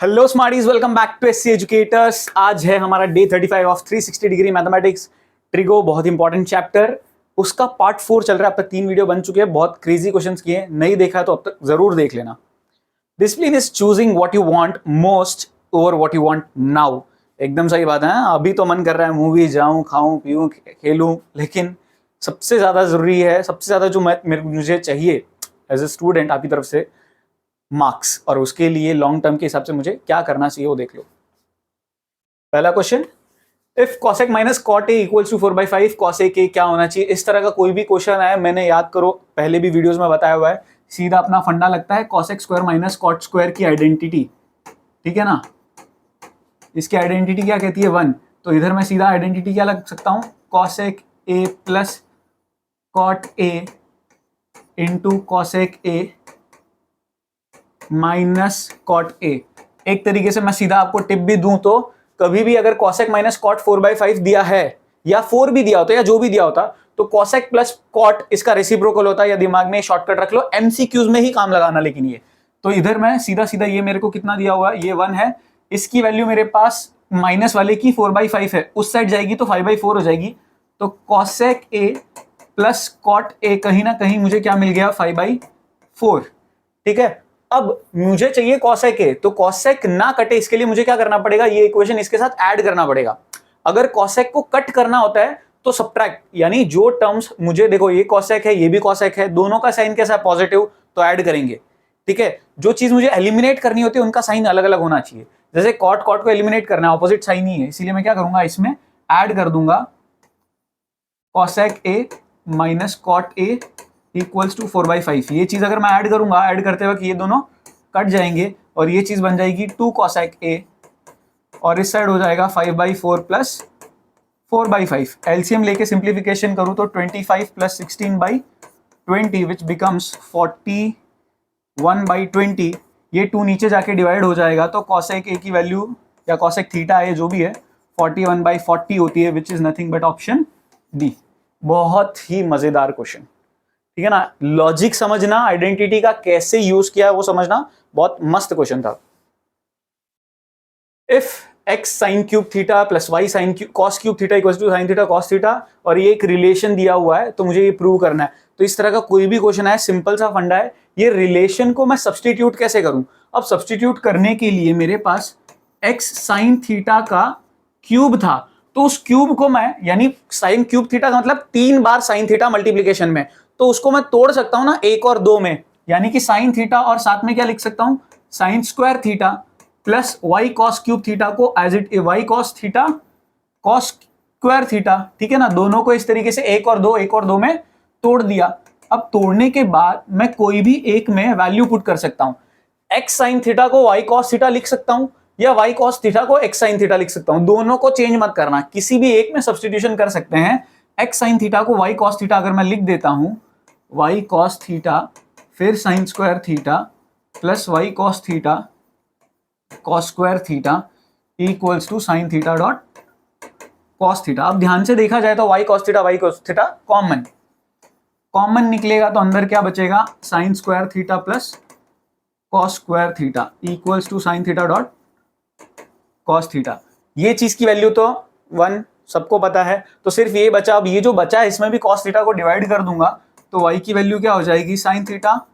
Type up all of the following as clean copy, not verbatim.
Hello smarties, welcome back to SC educators. आज है हमारा day 35 of 360 degree mathematics trigo, बहुत इंपॉर्टेंट चैप्टर। उसका पार्ट 4 चल रहा है। अब तक 3 वीडियो बन चुके हैं, बहुत क्रेजी क्वेश्चंस किए हैं। नहीं देखा तो अब तक जरूर देख लेना। Discipline is choosing what you want most over what you want now. एकदम सही बात है। अभी तो मन कर रहा है मूवी जाऊं, खाऊं, पीऊं, खेलूं, लेकिन सबसे ज्यादा जरूरी है, सबसे ज्यादा जो मुझे चाहिए एज ए स्टूडेंट आपकी तरफ से, मार्क्स। और उसके लिए लॉन्ग टर्म के हिसाब से मुझे क्या करना चाहिए वो देख लो। पहला question, if cosec minus cot A equals to 4/5 cosec A क्या होना चाहिए। इस तरह का कोई भी क्वेश्चन आया, मैंने याद करो पहले भी वीडियोस में बताया हुआ है, सीधा अपना फंडा लगता है cosec square minus cot square की आइडेंटिटी। ठीक है ना, इसकी आइडेंटिटी क्या कहती है, 1। तो इधर मैं सीधा आइडेंटिटी क्या लग सकता हूं, cosec A plus cot A into cosec A minus cot A. एक तरीके से मैं सीधा आपको टिप भी दूं तो कभी भी अगर कॉसेक माइनस कॉट 4/5 दिया है, या 4 भी दिया होता या जो भी दिया होता, तो कॉसेक प्लस कॉट इसका रेसिप्रोकल होता है। या दिमाग में शॉर्टकट रख लो, एमसीक्यूज में ही काम लगाना। लेकिन ये तो इधर मैं सीधा सीधा, ये मेरे को कितना दिया हुआ है, ये 1 है, इसकी वैल्यू मेरे पास माइनस वाले की 4/5 है, उस साइड जाएगी तो 5/4 हो जाएगी। तो cosec A plus cot A, कहीं ना कहीं मुझे क्या मिल गया, 5/4। ठीक है, अब मुझे चाहिए कॉसेक ए, तो कॉसेक ना कटे इसके लिए मुझे क्या करना पड़ेगा, ये इक्वेशन इसके साथ ऐड करना पड़ेगा। अगर कॉसेक को कट करना होता है तो सब्ट्रैक्ट, यानी जो टर्म्स मुझे, देखो ये कॉसेक है, ये भी कॉसेक है, दोनों का साइन कैसा है, पॉजिटिव, तो ऐड करेंगे। ठीक है, जो चीज मुझे एलिमिनेट करनी होती है उनका साइन अलग अलग होना चाहिए। जैसे कॉट कॉट को एलिमिनेट करना है, ऑपोजिट साइन ही है, इसीलिए मैं क्या करूंगा, इसमें ऐड कर दूंगा cosec A minus cot A equals to 4/5। ये चीज अगर मैं ऐड करूंगा, ऐड करते वक्त ये दोनों कट जाएंगे और ये चीज बन जाएगी 2 कॉसेक ए, और इस साइड हो जाएगा 5/4 प्लस 4/5। एलसीएम लेके सिंप्लीफिकेशन करूं तो 25 प्लस 16/20 विच बिकम्स 41/20। ये 2 नीचे जाके डिवाइड हो जाएगा, तो कॉसेक ए की वैल्यू या कॉसेक थीटा ए जो भी है 41/40 होती है, which is nothing but option D. बहुत ही मजेदार क्वेश्चन। ठीक है ना, लॉजिक समझना, आइडेंटिटी का कैसे यूज किया है वो समझना, बहुत मस्त क्वेश्चन था। If X sine cube theta plus Y sine cos cube theta equal to sine theta cos theta, और ये एक रिलेशन दिया हुआ है, तो मुझे ये प्रूव करना है। तो इस तरह का कोई भी क्वेश्चन है, सिंपल सा फंडा है, ये रिलेशन को मैं सब्सटीट्यूट कैसे करूं। अब सब्सटीट्यूट करने के लिए मेरे पास एक्स साइन थीटा का क्यूब था, तो उस क्यूब को मैं, यानी साइन क्यूब थीटा का मतलब 3 बार साइन थीटा मल्टीप्लीकेशन में, तो उसको मैं तोड़ सकता हूं ना 1 और 2 में, यानी कि साइन थीटा और साथ में क्या लिख सकता हूं, sine square theta plus Y cos cube theta को as it y cos theta cos square theta. ठीक है ना, दोनों को इस तरीके से 1 और 2 1 और 2 में तोड़ दिया। अब तोड़ने के बाद मैं कोई भी एक में वैल्यू पुट कर सकता हूं। एक्स साइन थीटा को वाई कॉस थीटा लिख सकता हूं, या वाई कॉस थीटा को एक्स साइन थीटा लिख सकता हूं। दोनों को चेंज मत करना, किसी भी एक में सब्सटीट्यूशन कर सकते हैं। एक्स साइन थीटा को वाई कॉस थीटा अगर मैं लिख देता हूं, वाई कॉस थीटा फिर sine square theta plus Y cos theta cos square theta equals to sine theta dot cos theta. अब ध्यान से देखा जाए तो Y cos theta common common निकलेगा, तो अंदर क्या बचेगा, sine square theta plus cos square theta equals to sine theta dot cos theta. ये चीज की वैल्यू तो 1 सबको पता है, तो सिर्फ ये बचा। अब ये जो बचा है इसमें भी कॉस थीटा को डिवाइड कर दूंगा, तो y की वैल्यू क्या हो जाएगी, sign theta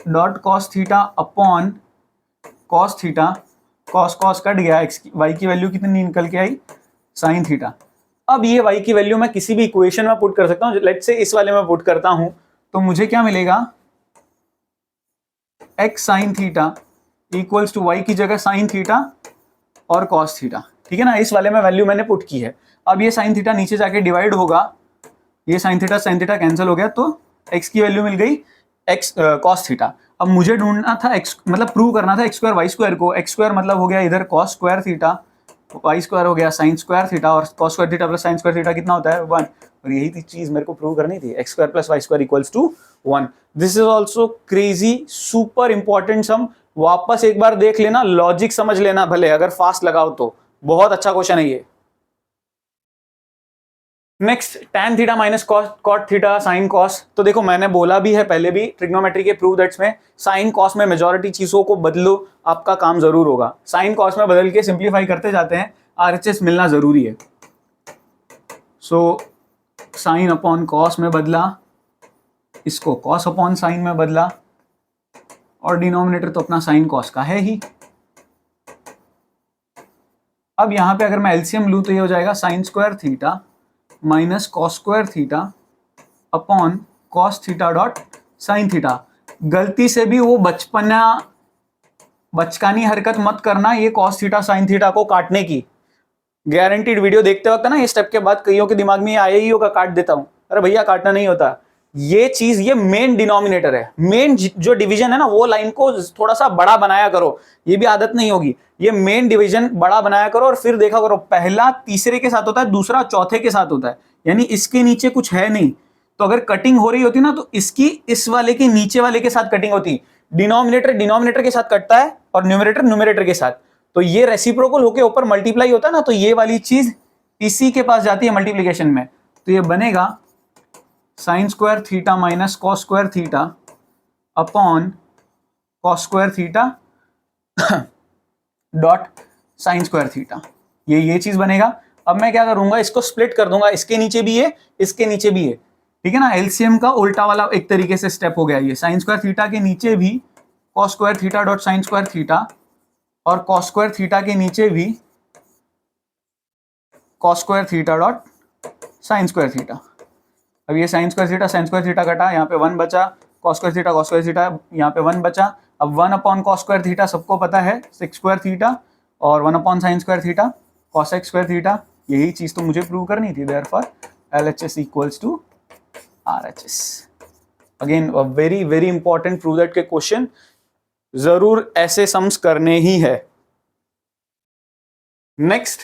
dot cos theta upon cos theta, cos cos cut गया, एक्स की y की वैल्यू कितनी निकल के आई, साइन थीटा। अब ये y की वैल्यू मैं किसी भी इक्वेशन में पुट कर सकता हूं, लेट्स से इस वाले में पुट करता हूं, तो मुझे क्या मिलेगा, X sine theta equals to Y की जगह साइन थीटा और कॉस थीटा। ठीक है ना, इस वाले में वैल्यू मैंने पुट की है। अब ये साइन थीटा नीचे जाके डिवाइड होगा, ये साइन थीटा कैंसिल हो गया, तो एक्स की वैल्यू मिल गई एक्स कॉस थीटा। अब मुझे ढूंढना था एक्स, मतलब प्रूव करना था एक्स स्क्वायर वाई स्क्वायर को। एक्स स्क्वायर मतलब हो गया इधर cos square theta, Y square हो गया साइन स्क्वायर थीटा, और cos square theta plus sine square theta कितना होता है, 1। और यही चीज मेरे को प्रूव करनी थी, x square plus y square equals to 1। This is also crazy super important sum. वापस एक बार देख लेना, लॉजिक समझ लेना, भले अगर फास्ट लगाओ तो। बहुत अच्छा क्वेश्चन है ये। Next tan theta minus cot theta sine cos. तो देखो मैंने बोला भी है पहले भी ट्रिग्नोमेट्री के प्रूव दैट्स में साइन कॉस में मेजॉरिटी चीजों को बदलो, आपका काम जरूर होगा। साइन कॉस में बदल के सिंप्लीफाई करते जाते हैं, RHS मिलना जरूरी है। सो साइन अपॉन कॉस में बदला, इसको कॉस अपॉन साइन में बदला, और डिनोमिनेटर तो अपना साइन कॉस का है ही। अब यहां पे अगर मैं एलसीएम लूं तो ये हो जाएगा sign square theta minus cos square theta upon cos theta dot sine theta. गलती से भी वो बचकानी हरकत मत करना, ये कॉस थीटा साइन थीटा को काटने की। गारंटीड वीडियो देखते वक्त ना ये स्टेप के बाद कईयों के दिमाग में ये आया ही होगा, काट देता हूं। अरे भैया काटना नहीं होता, ये चीज ये मेन डिनोमिनेटर है, मेन जो डिवीजन है ना वो लाइन को थोड़ा सा बड़ा बनाया करो। ये भी आदत नहीं होगी, ये मेन डिवीजन बड़ा बनाया करो और फिर देखा करो पहला तीसरे के साथ होता है, दूसरा चौथे के साथ होता है, यानी इसके नीचे कुछ है नहीं। तो अगर कटिंग हो रही होती ना तो इसकी इस वाले के नीचे वाले के साथ कटिंग होती। डिनोमिनेटर डिनोमिनेटर के साथ कटता है और न्यूमरेटर न्यूमरेटर के साथ। तो ये रेसिप्रोकल होके ऊपर मल्टीप्लाई होता है ना, तो ये वाली चीज इसी के पास जाती है मल्टीप्लीकेशन में। तो ये बनेगा sign square theta minus cos square theta upon cos square theta dot sign square theta. ये चीज बनेगा। अब मैं क्या करूंगा, इसको स्प्लिट कर दूंगा, इसके नीचे भी है इसके नीचे भी है, ठीक है ना। एलसीएम का उल्टा वाला एक तरीके से स्टेप हो गया। ये साइन स्क्वायर थीटा के नीचे भी cos square theta dot sign square theta, और कॉस स्क्वायर थीटा के नीचे भी cos square theta dot sign square theta. अब ये साइन स्क्वायर थीटा कटा, यहाँ पे 1 बचा, कॉस स्क्वायर थीटा यहाँ पे 1 बचा। अब 1 अपॉन कॉस स्क्वायर थीटा सबको पता है, सेक स्क्वायर थीटा, और 1 upon sine square theta cosec square theta. यही चीज तो मुझे प्रूव करनी थी। Therefore LHS equals to RHS। Again very very important prove that के क्वेश्चन जरूर ऐसे सम्स करने ही है। नेक्स्ट,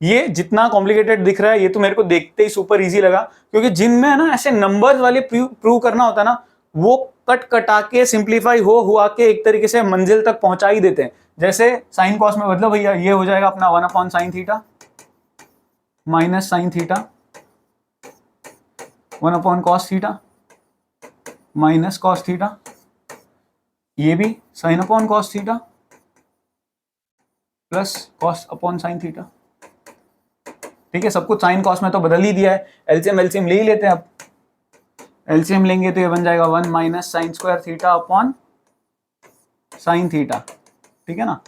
ये जितना कॉम्प्लिकेटेड दिख रहा है ये तो मेरे को देखते ही सुपर इजी लगा, क्योंकि जिनमें है ना ऐसे नंबर्स वाले प्रूव करना होता है ना, वो कट कटा के सिंप्लीफाई हुआ के एक तरीके से मंजिल तक पहुंचा ही देते हैं। जैसे साइन कॉस में बदलो भैया, ये हो जाएगा अपना 1 upon sine theta minus sine theta, 1 upon cos theta minus cos theta, ये भी sine upon cos theta plus cos upon sine theta. ठीक है, सब कुछ साइन कॉस में तो बदल ही दिया है। एलसीएम ले ही लेते हैं। अब एलसीएम लेंगे तो ये बन जाएगा 1 minus sine square theta upon sine theta, ठीक है ना।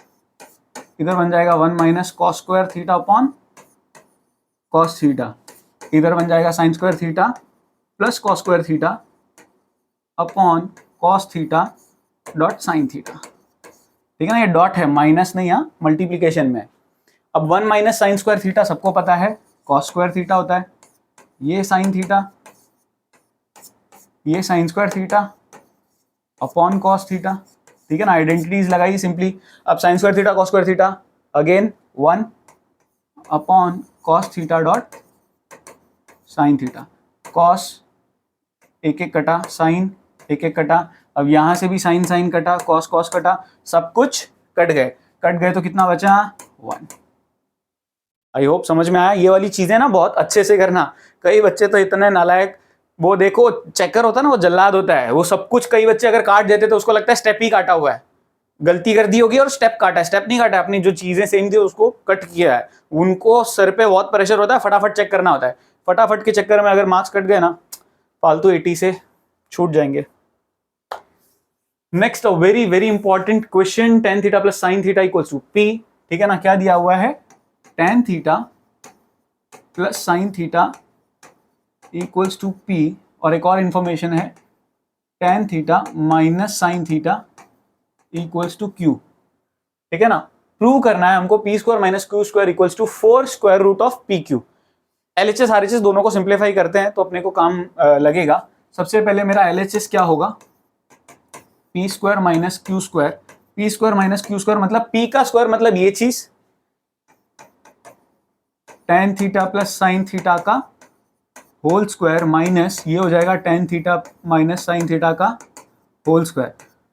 इधर बन जाएगा 1 minus cos square theta upon cos theta, इधर बन जाएगा sign square theta plus cos square theta upon cos theta dot sine theta, ठीक है ना। ये डॉट है, माइनस नहीं, यहाँ मल्टीप्लीकेशन में। अब 1 माइनस साइन स्क्वायर थीटा सबको पता है कॉस स्क्वायर थीटा होता है, ये साइन थीटा, ये sign square theta upon cos theta, ठीक है ना। आइडेंटिटीज लगाई सिंपली। अब sign square theta cos square theta, again 1 upon cos theta dot sign theta. Cos एक एक कटा, साइन एक एक कटा, अब यहां से भी साइन साइन कटा, कॉस कॉस कटा, सब कुछ कट गए तो कितना बचा 1। आई होप समझ में आया। ये वाली चीजें ना बहुत अच्छे से करना। कई बच्चे तो इतने नालायक, वो देखो चेकर होता है ना, वो जल्लाद होता है, वो सब कुछ कई बच्चे अगर काट देते तो उसको लगता है स्टेप ही काटा हुआ है, गलती कर दी होगी और स्टेप काटा है। स्टेप नहीं काटा, अपनी जो चीजें सेम थी उसको कट किया है। उनको सर पे बहुत प्रेशर होता है, फटाफट चेक करना होता है। फटाफट के चक्कर में अगर मार्क्स कट गए ना, फालतू 80 से छूट जाएंगे। Next very very important question, tan theta plus sine theta equals to P, ठीक है ना। क्या दिया हुआ है, tan theta plus sine theta equals to P, और एक और इंफॉर्मेशन है tan theta minus sine theta equals to Q, ठीक है ना। प्रूव करना है हमको P square minus Q square equals to 4 square root of PQ। LHS RHS दोनों को सिंप्लीफाई करते हैं तो अपने को काम लगेगा। सबसे पहले मेरा LHS क्या होगा, P square minus Q square. P square minus Q square मतलब P का स्क्वायर मतलब ये चीज, tan theta plus sine theta का होल स्क्वायर माइनस ये हो जाएगा tan theta minus sine theta का होल स्क्वायर।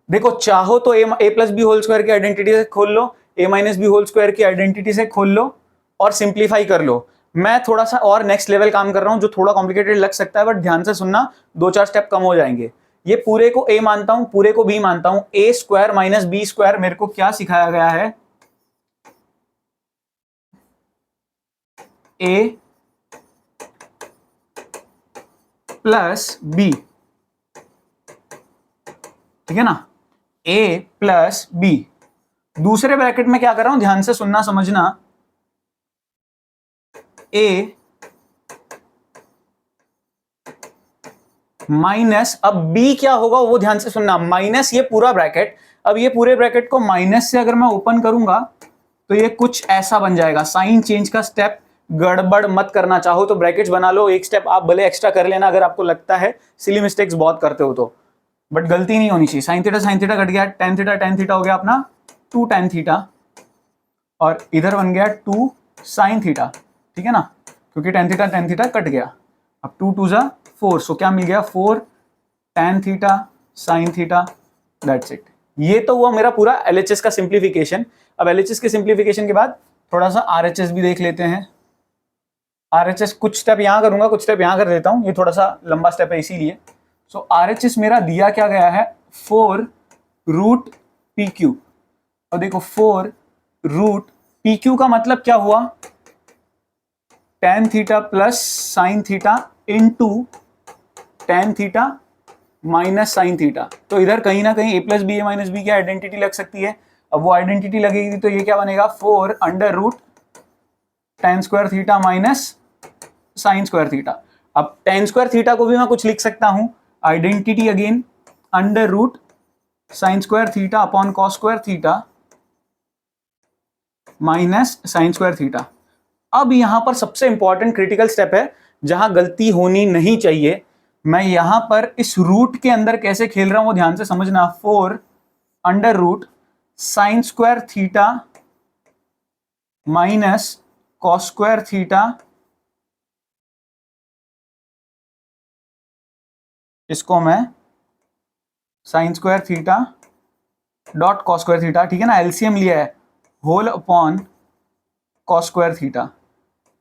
देखो चाहो तो a plus B whole square की आइडेंटिटी से खोल लो, a minus B whole square की आइडेंटिटी से खोल लो और सिंप्लीफाई कर लो। मैं थोड़ा सा और नेक्स्ट लेवल काम कर रहा हूं जो थोड़ा कॉम्प्लिकेटेड लग सकता है, बट ध्यान से सुनना, 2-4 स्टेप कम हो जाएंगे। ये पूरे को a मानता हूं, पूरे को b मानता हूं। a square minus B square मेरे को क्या सिखाया गया है? a प्लस b, ठीक है ना, a प्लस b। दूसरे ब्रैकेट में क्या कर रहा हूं, ध्यान से सुनना समझना, a माइनस, अब b क्या होगा वो ध्यान से सुनना, माइनस ये पूरा ब्रैकेट। अब ये पूरे ब्रैकेट को माइनस से अगर मैं ओपन करूंगा तो ये कुछ ऐसा बन जाएगा। साइन चेंज का स्टेप गड़बड़ मत करना, चाहो तो ब्रैकेट्स बना लो, एक स्टेप आप भले एक्स्ट्रा कर लेना अगर आपको लगता है सिली मिस्टेक्स बहुत करते हो तो, बट गलती नहीं होनी चाहिए। साइन थीटा कट गया, टेन थीटा हो गया अपना 2 tan थीटा, और इधर बन गया 2 sin थीटा, ठीक है ना, क्योंकि टेन थीटा कट गया। अब 2 2 जा 4, सो क्या मिल गया, 4 tan theta sin theta, that's it. ये तो हुआ मेरा पूरा LHS का सिंप्लीफिकेशन। अब LHS के सिंप्लीफिकेशन के बाद थोड़ा सा RHS भी देख लेते हैं। RHS कुछ स्टेप यहां करूंगा, कुछ स्टेप यहां कर देता हूं, ये थोड़ा सा लंबा स्टेप है इसीलिए। सो RHS मेरा दिया क्या गया है, 4 रूट PQ। और देखो 4 रूट PQ का मतलब क्या हुआ, tan theta plus sine theta into tan theta minus sine theta. तो इधर कहीं ना कहीं a plus B A minus B की आइडेंटिटी लग सकती है। अब वो आइडेंटिटी लगेगी तो ये क्या बनेगा, 4 under root tan square theta minus sine square theta. अब tan स्क्वायर थीटा को भी मैं कुछ लिख सकता हूं, identity again under root sine square theta upon cos square theta minus sine square theta. अब यहां पर सबसे इंपॉर्टेंट क्रिटिकल स्टेप है जहां गलती होनी नहीं चाहिए। मैं यहां पर इस रूट के अंदर कैसे खेल रहा हूं वो ध्यान से समझना। 4 under root sine square theta minus cos square theta, इसको मैं sine square theta dot cos square theta, ठीक है ना, एलसीएम लिया है, whole upon cos square theta.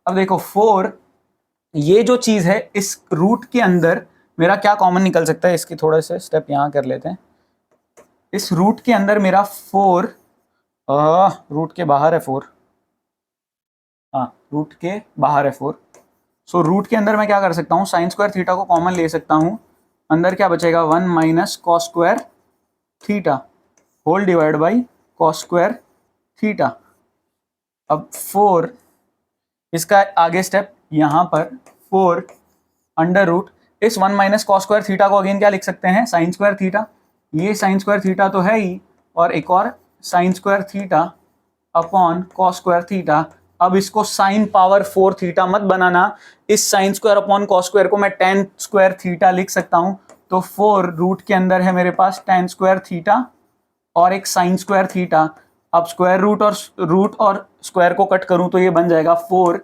अब देखो 4, ये जो चीज है इस रूट के अंदर मेरा क्या कॉमन निकल सकता है, इसकी थोड़े से स्टेप यहां कर लेते हैं। इस रूट के अंदर मेरा 4, रूट के बाहर है 4, हाँ रूट के बाहर है 4। सो रूट के अंदर मैं क्या कर सकता हूँ, साइन स्क्वायर थीटा को कॉमन ले सकता हूँ, अंदर क्या बचेगा 1 minus cos square theta whole divide by cos square theta. अब 4, इसका आगे स्टेप यहाँ पर 4 अंडर रूट इस 1 माइनस कॉस स्क्वायर थीटा को अगेन क्या लिख सकते हैं, साइन स्क्वायर थीटा। ये साइन स्क्वायर थीटा तो है ही, और एक और sign square theta upon cos square theta. अब इसको साइन पावर 4 थीटा मत बनाना, इस sine square upon cos square को मैं tan स्क्वायर थीटा लिख सकता हूं। तो 4 रूट के अंदर है मेरे पास tan स्क्वायर थीटा और एक साइन स्क्वायर थीटा। अब स्क्वायर रूट और स्क्वायर को कट करूं तो ये बन जाएगा 4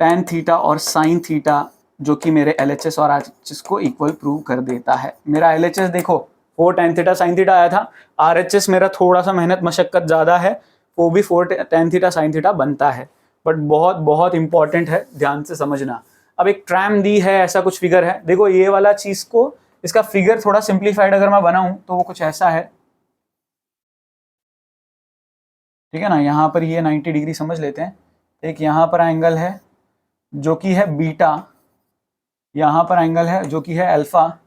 tan थीटा और साइन थीटा, जो कि मेरे LHS और RHS को इक्वल प्रूव कर देता है। मेरा LHS देखो 4 tan थीटा साइन थीटा आया था, RHS मेरा थोड़ा सा मेहनत मशक्कत ज़्यादा है, वो भी 4 tan थीटा साइन थीटा बनता है, बट बहुत बहुत इंपॉर्टेंट है, ध्यान से समझना। अब एक ट्रैम दी है, ऐसा कुछ फिगर है, देखो ये वाला चीज़ को, इसका फिगर थोड़ा सिंप्लीफाइड अगर मैं बनाऊं तो वो कुछ ऐसा है, ठीक है ना। यहाँ पर ये 90 डिग्री समझ लेते हैं। एक यहाँ पर एंगल है जो कि है बीटा, यहाँ पर एंगल है जो कि है अल्फा,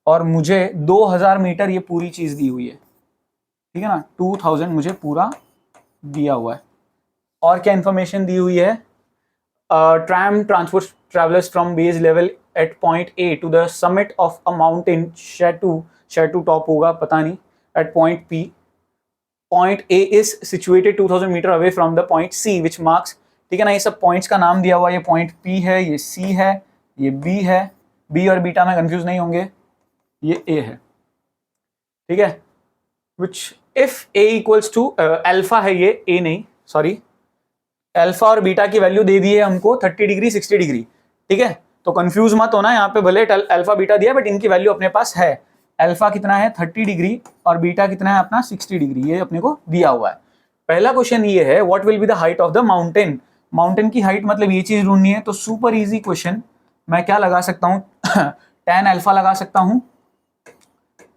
और मुझे 2000 मीटर ये पूरी चीज़ दी हुई है, ठीक है ना, 2000 मुझे पूरा दिया हुआ है। और क्या इन्फॉर्मेशन दी हुई है, tram transport travellers from base level at point A to the summit of a mountain, शेटू टॉप होगा पता नहीं, at point P. Point A is situated 2000 metre away from the point C which marks, ठीक है ना, ये सब points का नाम दिया हुआ है। ये पॉइंट पी है, ये सी है, ये बी है, बी और बीटा में कंफ्यूज नहीं होंगे, ये ए है, ठीक है। Which if A equals to alpha है, ये ए नहीं सॉरी, अल्फा और बीटा की वैल्यू दे दी है हमको 30 डिग्री 60 डिग्री, ठीक है। तो कंफ्यूज मत होना, यहाँ पे भले अल्फा बीटा दिया बट इनकी वैल्यू अपने पास है। अल्फा कितना है 30 डिग्री और बीटा कितना है अपना 60 डिग्री, ये अपने को दिया हुआ है। पहला क्वेश्चन ये है, what will be the height of the mountain. Mountain की हाइट मतलब ये चीज ढूंढनी है, तो सुपर इजी क्वेश्चन मैं क्या लगा सकता हूँ tan अल्फा लगा सकता हूँ।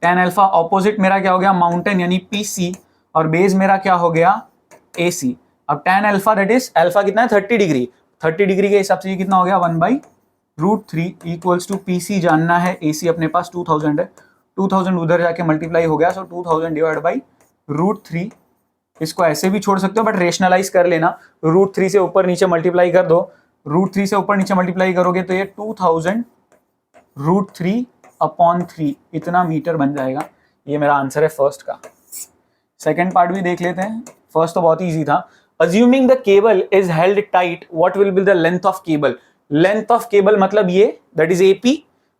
tan अल्फा ऑपोजिट मेरा क्या हो गया माउंटेन यानी PC, और बेस मेरा क्या हो गया AC। अब tan alpha that is alpha कितना है 30 डिग्री, 30 डिग्री के हिसाब से ये कितना हो गया 1/√3 इक्वल्स टू PC जानना है, AC अपने पास 2000 है, 2000 उधर जाके मल्टीप्लाई हो गया, सो 2000 डिवाइड बाई √3। इसको ऐसे भी छोड़ सकते हो बट रेशनलाइज कर लेना, √3 से ऊपर नीचे मल्टीप्लाई कर दो, √3 से ऊपर नीचे मल्टीप्लाई करोगे तो ये 2000 √3/3 इतना मीटर बन जाएगा। ये मेरा आंसर है फर्स्ट का। सेकंड पार्ट भी देख लेते हैं। फर्स्ट तो बहुत ही इजी था। Assuming the cable is held tight what will be the length of cable. Length of cable मतलब ये दैट इज AP।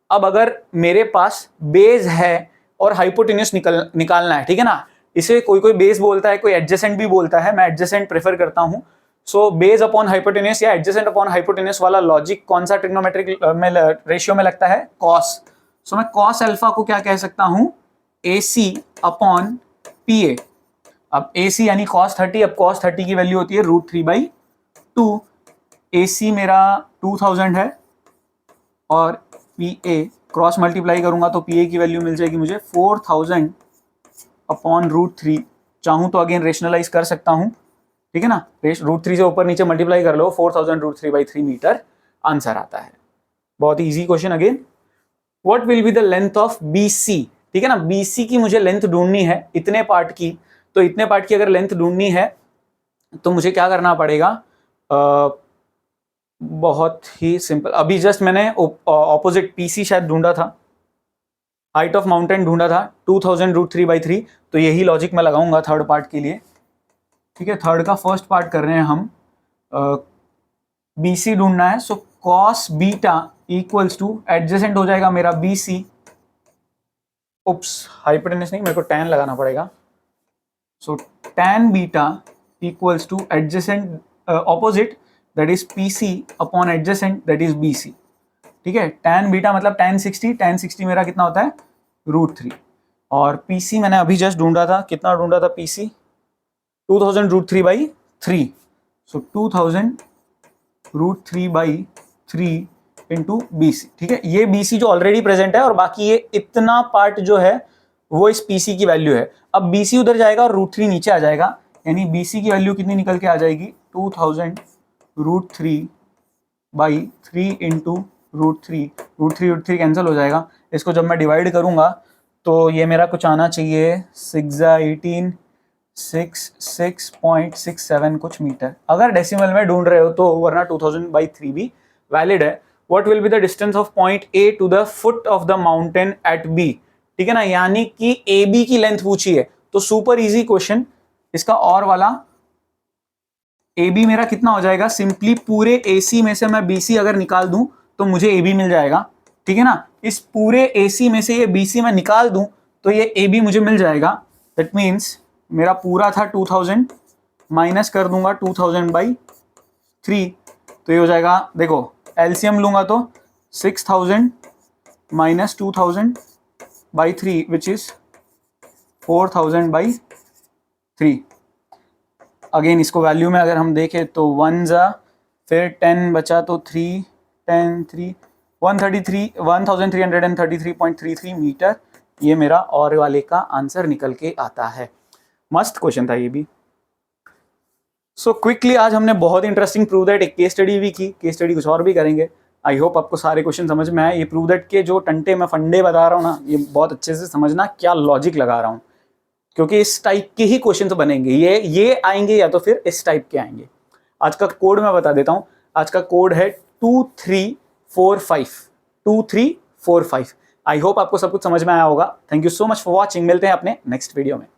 अब अगर मेरे पास बेस है और हाइपोटेन्यूस निकालना है, ठीक है ना, इसे कोई कोई बेस बोलता है, कोई एडजेसेंट भी बोलता है, मैं एडजेसेंट प्रेफर करता हूं। सो बेस अपॉन हाइपोटेन्यूस या एडजेसेंट अपॉन हाइपोटेन्यूस वाला लॉजिक कौन सा ट्रिग्नोमेट्रिक में रेशियो में लगता है कॉस। सो मैं कॉस अल्फा को क्या कह सकता हूं AC अपॉन PA। अब AC यानी cos 30, अब cos 30 की वैल्यू होती है √3/2। AC मेरा 2000 है और PA क्रॉस मल्टीप्लाई करूंगा तो PA की वैल्यू मिल जाएगी मुझे 4000 अपॉन √3। चाहूं तो अगेन रेशनलाइज कर सकता हूं, ठीक है ना, √3 से ऊपर नीचे मल्टीप्लाई कर लो, 4000 √3/3 मीटर आंसर आता है। बहुत ही easy question. Again what will be the length of BC, ठीक है ना, BC की मुझे लेंथ ढूंढनी है इतने पार्ट की, तो इतने पार्ट की अगर लेंथ ढूंढनी है तो मुझे क्या करना पड़ेगा, बहुत ही सिंपल। अभी जस्ट मैंने ऑपोजिट PC शायद ढूंढा था, हाइट ऑफ माउंटेन ढूंढा था 2000 √3/3, तो यही लॉजिक मैं लगाऊंगा थर्ड पार्ट के लिए, ठीक है। थर्ड का फर्स्ट पार्ट कर रहे हैं हम, BC ढूंढना है, सो cos beta equals two adjacent हो जाएगा मेरा BC, उप्स हाइपोटेन्यूस नहीं, मेरे को tan लगाना पड़ेगा, सो tan beta equals two adjacent opposite that is PC upon adjacent that is BC, ठीक है। tan बीटा मतलब tan 60 मेरा कितना होता है √3, और PC मैंने अभी जस्ट ढूंढा था, कितना ढूंढा था PC 2000 √3/3, सो 2000 √3/3 इंटू BC, ठीक है। ये BC जो ऑलरेडी प्रेजेंट है और बाकी ये इतना पार्ट जो है वो इस PC की वैल्यू है। अब BC उधर जाएगा और √3 नीचे आ जाएगा, यानी BC की वैल्यू कितनी निकल के आ जाएगी 2000 √3/3 इंटू √3 कैंसिल हो जाएगा। इसको जब मैं डिवाइड करूंगा तो ये मेरा कुछ आना चाहिए 6.67 कुछ मीटर, अगर डेसिमल में ढूंढ रहे हो तो, वरना 2000/3 भी वैलिड है। What will be the distance of point A to the foot of the mountain at B, ठीक है ना, यानी कि AB की लेंथ पूछी है, तो सुपर इजी क्वेश्चन इसका। और वाला AB मेरा कितना हो जाएगा, सिंपली पूरे AC में से मैं BC अगर निकाल दूं तो मुझे AB मिल जाएगा, ठीक है ना। इस पूरे AC में से ये BC में निकाल दूं तो ये AB मुझे मिल जाएगा। दैट मीन्स मेरा पूरा था 2000, माइनस कर दूंगा 2000/3, तो ये हो जाएगा, देखो LCM लूंगा तो 6000 माइनस 2000/3 विच इज 4000/3। अगेन इसको वैल्यू में अगर हम देखें तो 1 जा, फिर 10 बचा तो 3 10 3 1333.33 मीटर, ये मेरा और वाले का आंसर निकल के आता है। मस्त क्वेश्चन था ये भी। सो क्विकली आज हमने बहुत इंटरेस्टिंग प्रूव दैट एक केस स्टडी भी की, केस स्टडी कुछ और भी करेंगे। आई होप आपको सारे क्वेश्चन समझ में आए। ये प्रूव दैट के जो टंटे मैं फंडे बता रहा हूँ ना, ये बहुत अच्छे से समझना क्या लॉजिक लगा रहा हूँ, क्योंकि इस टाइप के ही क्वेश्चन तो बनेंगे, ये आएंगे या तो फिर इस टाइप के आएंगे। आज का कोड मैं बता देता हूँ, आज का कोड है 2345। आई होप आपको सब कुछ समझ में आया होगा। Thank you so much for watching, मिलते हैं अपने नेक्स्ट वीडियो में।